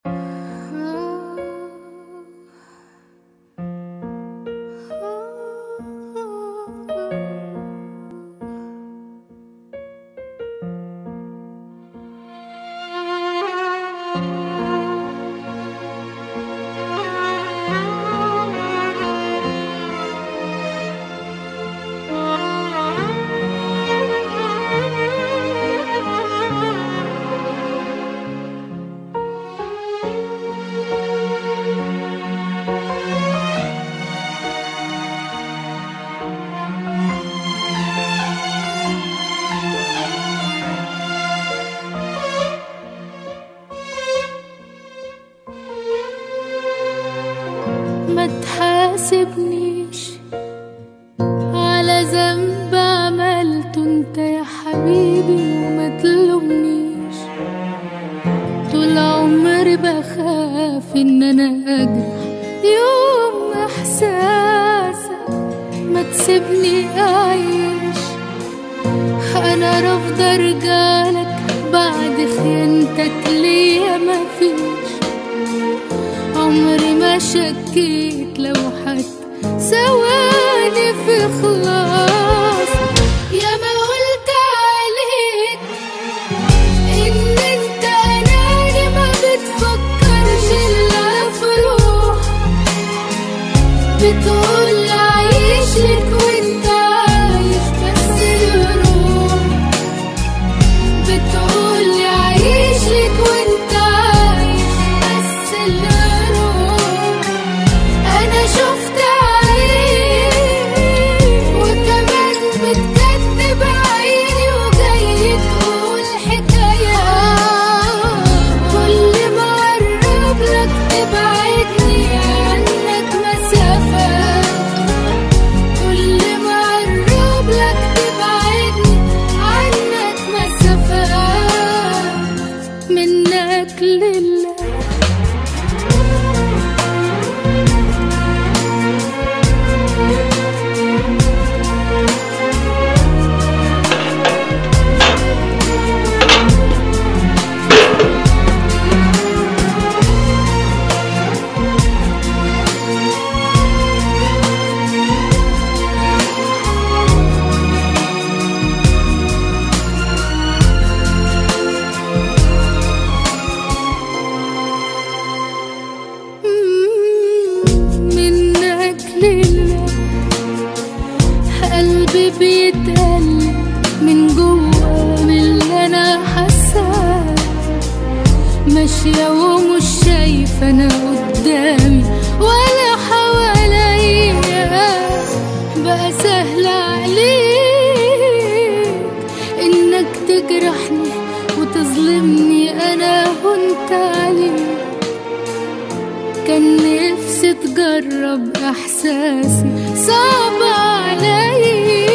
ما تحاسبنيش على ذنب عملته انت يا حبيبي، وما تلومنيش. طول عمري بخاف ان انا اجرح يوم احساسك. ما تسيبني اعيش، انا رافضه ارجعلك بعد خيانتك ليا. مفيش عمري ما شكيت لو حتى ثواني في خلاص. يا ما قلت عليك ان انت اناني، ما بتفكرش الا في روح. بتقول عايش لك وانت عايش بس الروح. بتقول عايش لك وانت عايش بس الروح. انا شفت عليك وكمان بتكذب عيني، وجاي تقول حكايات. كل ما اقرب لك تبعدني عنك مسافات. كل ما اقرب لك تبعدني عنك مسافات. منك لله قلبي بيتقلب من جوا من اللي انا حاساه. ماشية ومش شايفة انا قدامي ولا حواليا. بقى سهل عليك انك تجرحني وتظلمني، انا هنت عليك. كان نفسي تجرب احساسي، صعب عليا.